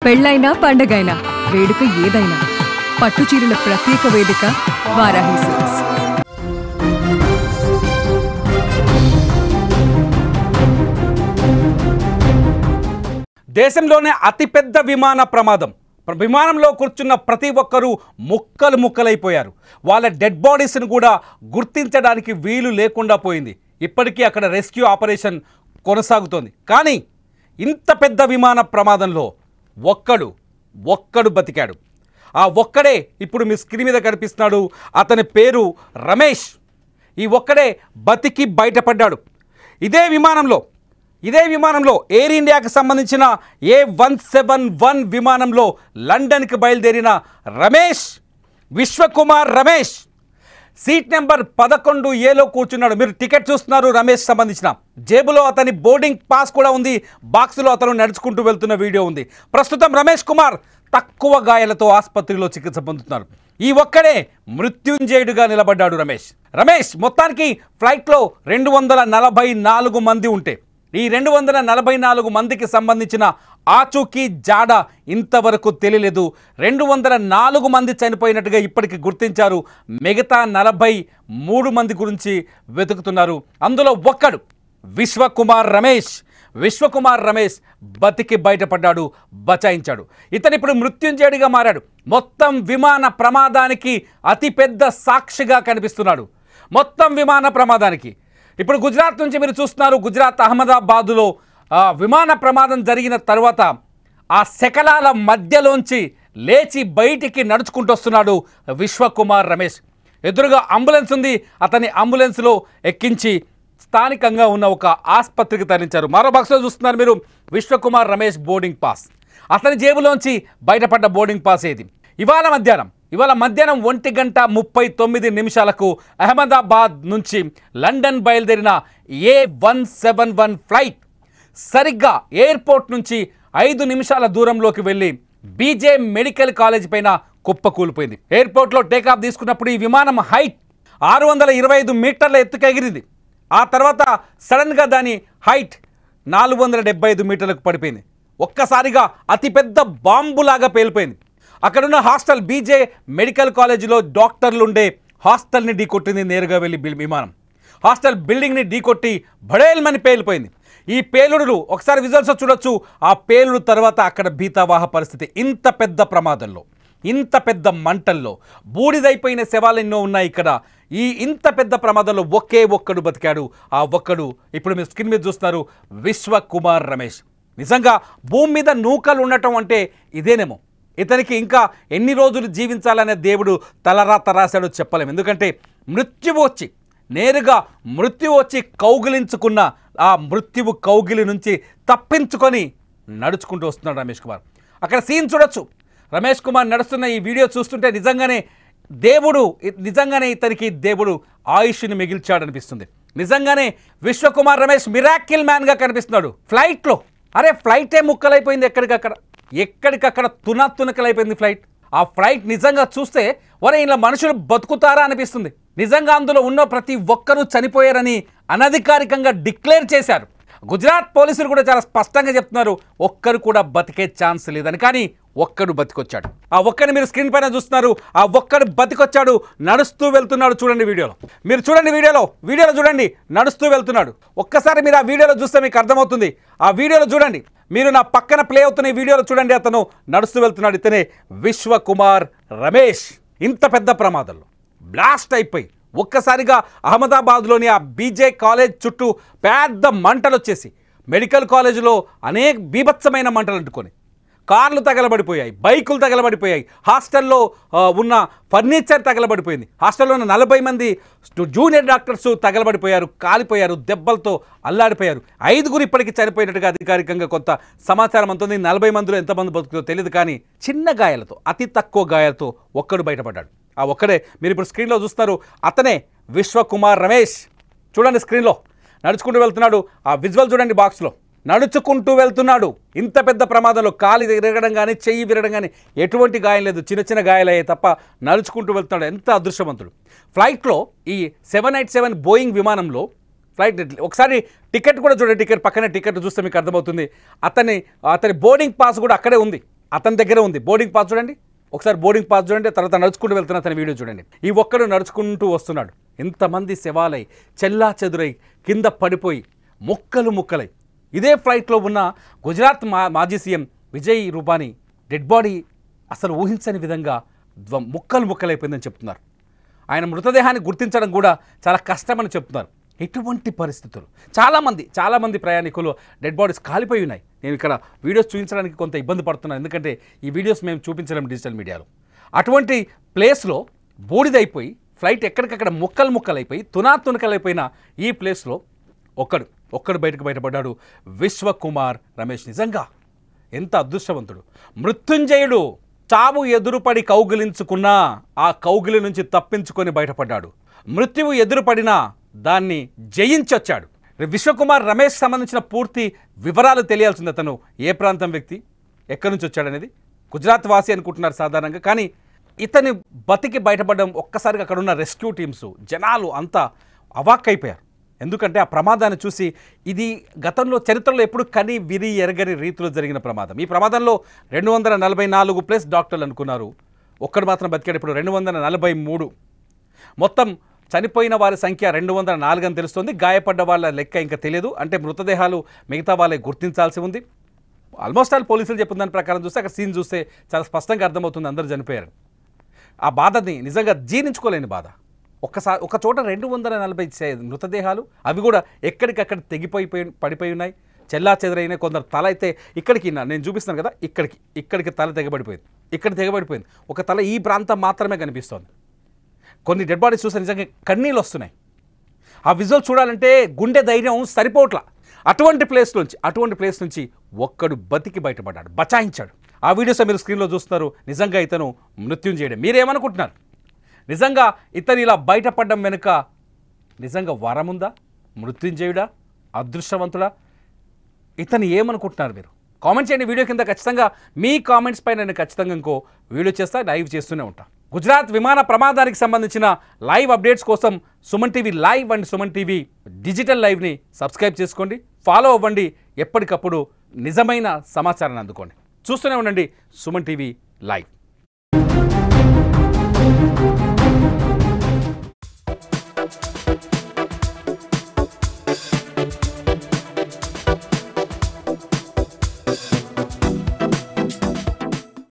పెళ్ళైనా పండగైనా వేడుక ఏదైనా పట్టుచీరల ప్రత్యేక వేదిక వారాహి సిల్క్స్. దేశంలోనే అతిపెద్ద విమాన ప్రమాదం. విమానంలో కూర్చున్న ప్రతి ఒక్కరూ ముక్కలు ముక్కలైపోయారు. వాళ్ళ డెడ్ బాడీస్ను కూడా గుర్తించడానికి వీలు లేకుండా పోయింది. ఇప్పటికీ అక్కడ రెస్క్యూ ఆపరేషన్ కొనసాగుతోంది. కానీ ఇంత పెద్ద విమాన ప్రమాదంలో ఒక్కడు బతికాడు. ఆ ఒక్కడే ఇప్పుడు మీ స్క్రీన్ మీద కనిపిస్తున్నాడు. అతని పేరు రమేష్. ఈ ఒక్కడే బతికి బయటపడ్డాడు. ఇదే విమానంలో ఎయిర్ ఇండియాకి సంబంధించిన A171 విమానంలో లండన్కి బయలుదేరిన Ramesh, Vishwakumar Ramesh seat number 11A కూర్చున్నాడు. మీరు టికెట్ చూస్తున్నారు. రమేష్ సంబంధించిన జేబులో అతని బోర్డింగ్ పాస్ కూడా ఉంది. బాక్సులో అతను నడుచుకుంటూ వెళ్తున్న వీడియో ఉంది. ప్రస్తుతం రమేష్ కుమార్ తక్కువ గాయాలతో ఆసుపత్రిలో చికిత్స పొందుతున్నారు. ఈ ఒక్కడే మృత్యుంజయుడిగా నిలబడ్డాడు రమేష్. మొత్తానికి ఫ్లైట్లో 244 మంది ఉంటే ఈ 244 మందికి సంబంధించిన ఆచూకీ జాడ ఇంతవరకు తెలియలేదు. 204 మంది చనిపోయినట్టుగా ఇప్పటికి గుర్తించారు. మిగతా 43 మంది గురించి వెతుకుతున్నారు. అందులో ఒక్కడు విశ్వకుమార్ రమేష్ బతికి బయటపడ్డాడు, బచాయించాడు. ఇతను ఇప్పుడు మృత్యుంజయుడిగా మారాడు. మొత్తం విమాన ప్రమాదానికి అతిపెద్ద సాక్షిగా కనిపిస్తున్నాడు. మొత్తం విమాన ప్రమాదానికి ఇప్పుడు గుజరాత్ నుంచి మీరు చూస్తున్నారు. గుజరాత్ అహ్మదాబాదులో విమాన ప్రమాదం జరిగిన తర్వాత ఆ శకలాల మధ్యలోంచి లేచి బయటికి నడుచుకుంటూ వస్తున్నాడు విశ్వకుమార్ రమేష్. ఎదురుగా అంబులెన్స్ ఉంది. అతని అంబులెన్స్లో ఎక్కించి స్థానికంగా ఉన్న ఒక ఆసుపత్రికి తరలించారు. మరో బాక్స్లో చూస్తున్నారు మీరు విశ్వకుమార్ రమేష్ బోర్డింగ్ పాస్. అతని జేబులోంచి బయటపడ్డ బోర్డింగ్ పాస్ ఏది? ఇవాళ మధ్యాహ్నం 1:39 అహ్మదాబాద్ నుంచి లండన్ బయలుదేరిన A171 ఫ్లైట్ సరిగ్గా ఎయిర్పోర్ట్ నుంచి 5 నిమిషాల దూరంలోకి వెళ్ళి బీజే మెడికల్ కాలేజ్ పైన కుప్పకూలిపోయింది. ఎయిర్పోర్ట్లో టేకాఫ్ తీసుకున్నప్పుడు ఈ విమానం హైట్ 625 మీటర్ల ఎత్తుకు ఎగిరింది. ఆ తర్వాత సడన్గా దాని హైట్ 475 మీటర్లకు పడిపోయింది. ఒక్కసారిగా అతిపెద్ద బాంబులాగా పేలిపోయింది. అక్కడున్న హాస్టల్ బీజే మెడికల్ కాలేజీలో డాక్టర్లు ఉండే హాస్టల్ని ఢీకొట్టింది. నేరుగా వెళ్ళి విమానం హాస్టల్ బిల్డింగ్ని ఢీకొట్టి భడేల్మని పేలిపోయింది. ఈ పేలుడులు ఒకసారి విజువల్స్ చూడొచ్చు. ఆ పేలుడు తర్వాత అక్కడ భీతావాహ పరిస్థితి. ఇంత పెద్ద ప్రమాదంలో, ఇంత పెద్ద మంటల్లో బూడిదైపోయిన శవాలు ఎన్నో ఉన్నాయి ఇక్కడ. ఈ ఇంత పెద్ద ప్రమాదంలో ఒక్కడు బతికాడు. ఆ ఒక్కడు ఇప్పుడు మీరు స్క్రీన్ మీద చూస్తున్నారు, విశ్వకుమార్ రమేష్. నిజంగా భూమి మీద నూకలు ఉండటం అంటే ఇదేనేమో. ఇతనికి ఇంకా ఎన్ని రోజులు జీవించాలనే దేవుడు తలరాత రాశాడో చెప్పలేము. ఎందుకంటే నేరుగా మృత్యు వచ్చి కౌగిలించుకున్న ఆ మృత్యువు కౌగిలి నుంచి తప్పించుకొని నడుచుకుంటూ వస్తున్నాడు రమేష్ కుమార్. అక్కడ సీన్ చూడొచ్చు. రమేష్ కుమార్ నడుస్తున్న ఈ వీడియో చూస్తుంటే నిజంగానే ఇతనికి దేవుడు ఆయుష్ని మిగిల్చాడనిపిస్తుంది. నిజంగానే విశ్వకుమార్ రమేష్ మిరాకిల్ మ్యాన్గా కనిపిస్తున్నాడు. ఫ్లైట్లో ఫ్లైటే ముక్కలైపోయింది. ఎక్కడికక్కడ తునకలైపోయింది ఫ్లైట్. ఆ ఫ్లైట్ నిజంగా చూస్తే ఇలా మనుషులు బతుకుతారా అనిపిస్తుంది. నిజంగా అందులో ఉన్న ప్రతి ఒక్కరూ చనిపోయారని అనధికారికంగా డిక్లేర్ చేశారు. గుజరాత్ పోలీసులు కూడా చాలా స్పష్టంగా చెప్తున్నారు, ఒక్కరు కూడా బతికే ఛాన్స్ లేదని. కానీ ఒక్కడు బతికొచ్చాడు. ఆ ఒక్కడిని మీరు స్క్రీన్ పైన చూస్తున్నారు. ఆ ఒక్కడు బతికొచ్చాడు, నడుస్తూ వెళ్తున్నాడు. చూడండి వీడియోలో, మీరు చూడండి వీడియోలో చూడండి, నడుస్తూ వెళ్తున్నాడు. ఒక్కసారి మీరు ఆ వీడియోలో చూస్తే మీకు అర్థమవుతుంది. ఆ వీడియోలో చూడండి, మీరు నా పక్కన ప్లే అవుతున్న ఈ వీడియోలో చూడండి. అతను నడుస్తూ వెళ్తున్నాడు. ఇతనే విశ్వకుమార్ రమేష్. ఇంత పెద్ద ప్రమాదంలో బ్లాస్ట్ అయిపోయి ఒక్కసారిగా అహ్మదాబాద్లోని ఆ బీజే కాలేజ్ చుట్టూ పెద్ద మంటలు వచ్చేసి మెడికల్ కాలేజీలో అనేక బీభత్సమైన మంటలు అంటుకొని కార్లు తగలబడిపోయాయి, బైకులు తగలబడిపోయాయి, హాస్టల్లో ఉన్న ఫర్నిచర్ తగలబడిపోయింది. హాస్టల్లో ఉన్న 40 మంది జూనియర్ డాక్టర్స్ తగలబడిపోయారు, కాలిపోయారు, దెబ్బలతో అల్లాడిపోయారు. 5 ఇప్పటికీ చనిపోయినట్టుగా అధికారికంగా కొంత సమాచారం అంతుంది. 40 మందిలో ఎంతమంది బతుకుతో తెలియదు. కానీ చిన్న గాయాలతో, అతి తక్కువ గాయాలతో ఒక్కడు బయటపడ్డాడు. ఆ ఒక్కడే మీరు ఇప్పుడు స్క్రీన్లో చూస్తారు. అతనే విశ్వకుమార్ రమేష్. చూడండి స్క్రీన్లో నడుచుకుంటూ వెళ్తున్నాడు. ఆ విజువల్ చూడండి బాక్స్లో. నడుచుకుంటూ వెళ్తున్నాడు. ఇంత పెద్ద ప్రమాదంలో కాలు విరగడం కానీ, చెయ్యి విరగడం కానీ ఎటువంటి గాయం లేదు. చిన్న గాయాలయ్యాయి తప్ప నడుచుకుంటూ వెళ్తున్నాడు. ఎంత అదృష్టవంతుడు. ఫ్లైట్లో ఈ 787 బోయింగ్ విమానంలో ఫ్లైట్ ఒకసారి టికెట్ కూడా చూడండి. టికెట్ పక్కనే టికెట్ చూస్తే మీకు అర్థమవుతుంది. అతని బోర్డింగ్ పాస్ కూడా అక్కడే ఉంది. అతని దగ్గర ఉంది బోర్డింగ్ పాస్ చూడండి, ఒకసారి బోర్డింగ్ పాస్ చూడండి, తర్వాత నడుచుకుంటూ వెళ్తున్న అతని వీడియో చూడండి. ఈ ఒక్కడు నడుచుకుంటూ వస్తున్నాడు, ఎంతమంది శవాలై చెల్లా చెదురై కింద పడిపోయి ముక్కలు ముక్కలై. ఇదే ఫ్లైట్లో ఉన్న గుజరాత్ మాజీ CM Vijay Rupani dead body అసలు ఊహించని విధంగా ముక్కలు ముక్కలైపోయిందని చెప్తున్నారు. ఆయన మృతదేహాన్ని గుర్తించడం కూడా చాలా కష్టమని చెప్తున్నారు. ఎటువంటి పరిస్థితులు, చాలామంది ప్రయాణికులు డెడ్ బాడీస్ కాలిపోయి ఉన్నాయి. నేను ఇక్కడ వీడియోస్ చూపించడానికి కొంత ఇబ్బంది పడుతున్నాను, ఎందుకంటే ఈ వీడియోస్ మేము చూపించలేము డిజిటల్ మీడియాలో. అటువంటి ప్లేస్లో బూడిదైపోయి ఫ్లైట్ ఎక్కడికక్కడ ముక్కలైపోయి తునాతునకలైపోయిన ఈ ప్లేస్లో ఒక్కడు బయటపడ్డాడు, విశ్వకుమార్ రమేష్. నిజంగా ఎంత అదృష్టవంతుడు. మృత్యుంజయుడు చావు ఎదురుపడి కౌగిలించుకున్నా ఆ కౌగిలి నుంచి తప్పించుకొని బయటపడ్డాడు. మృత్యువు ఎదురుపడినా దాన్ని జయించొచ్చాడు. విశ్వకుమార్ రమేష్ సంబంధించిన పూర్తి వివరాలు తెలియాల్సింది. అతను ఏ ప్రాంతం వ్యక్తి, ఎక్కడి నుంచి వచ్చాడనేది. గుజరాత్ వాసి అనుకుంటున్నారు సాధారణంగా, కానీ ఇతని బతికి బయటపడడం ఒక్కసారిగా అక్కడ ఉన్న రెస్క్యూ టీమ్స్ జనాలు అంతా అవాక్కైపోయారు. ఎందుకంటే ఆ ప్రమాదాన్ని చూసి ఇది గతంలో చరిత్రలో ఎప్పుడు కని విరి ఎరగని రీతిలో జరిగిన ప్రమాదం. ఈ ప్రమాదంలో 244 ప్లస్ డాక్టర్లు అనుకున్నారు, ఒక్కడు మాత్రం బతికాడు. ఇప్పుడు 243. మొత్తం చనిపోయిన వారి సంఖ్య 204 అని తెలుస్తుంది. గాయపడ్డ వాళ్ళ లెక్క ఇంకా తెలియదు. అంటే మృతదేహాలు మిగతా వాళ్ళే గుర్తించాల్సి ఉంది. ఆల్మోస్ట్ ఆల్ పోలీసులు చెప్పిన దాని ప్రకారం చూస్తే అక్కడ సీన్ చూస్తే చాలా స్పష్టంగా అర్థమవుతుంది అందరూ చనిపోయారు. ఆ బాధని నిజంగా జీర్ణించుకోలేని బాధ. ఒక చోట 240 మృతదేహాలు, అవి కూడా ఎక్కడికక్కడ పడిపోయి ఉన్నాయి, చెల్లా చెదరైన. కొందరు తల అయితే ఇక్కడికి, నేను చూపిస్తున్నాను కదా, ఇక్కడికి తల తెగబడిపోయింది. ఒక తల ఈ ప్రాంతం మాత్రమే కనిపిస్తోంది. కొన్ని డెడ్ బాడీస్ చూస్తే నిజంగా కన్నీళ్ళు వస్తున్నాయి. ఆ విజువల్ చూడాలంటే గుండె ధైర్యం సరిపోట్ల. అటువంటి ప్లేస్ నుంచి ఒక్కడు బతికి బయటపడ్డాడు, బచాయించాడు. ఆ వీడియోస్ మీరు స్క్రీన్లో చూస్తున్నారు. నిజంగా ఇతను మృత్యుంజయుడే. మీరేమనుకుంటున్నారు? నిజంగా ఇతను ఇలా బయటపడడం వెనుక నిజంగా వరముందా? మృత్యుంజయుడా? అదృష్టవంతుడా? ఇతను ఏమనుకుంటున్నారు మీరు? కామెంట్ చేయండి వీడియో కింద. ఖచ్చితంగా మీ కామెంట్స్ పైన నేను ఖచ్చితంగా ఇంకో వీడియో చేస్తా, లైవ్ చేస్తూనే ఉంటా. గుజరాత్ విమాన ప్రమాదానికి సంబంధించిన లైవ్ అప్డేట్స్ కోసం Suman TV live and Suman TV digital లైవ్ని సబ్స్క్రైబ్ చేసుకోండి, ఫాలో అవ్వండి. ఎప్పటికప్పుడు నిజమైన సమాచారాన్ని అందుకోండి. చూస్తూనే ఉండండి సుమన్ టీవీ లైవ్.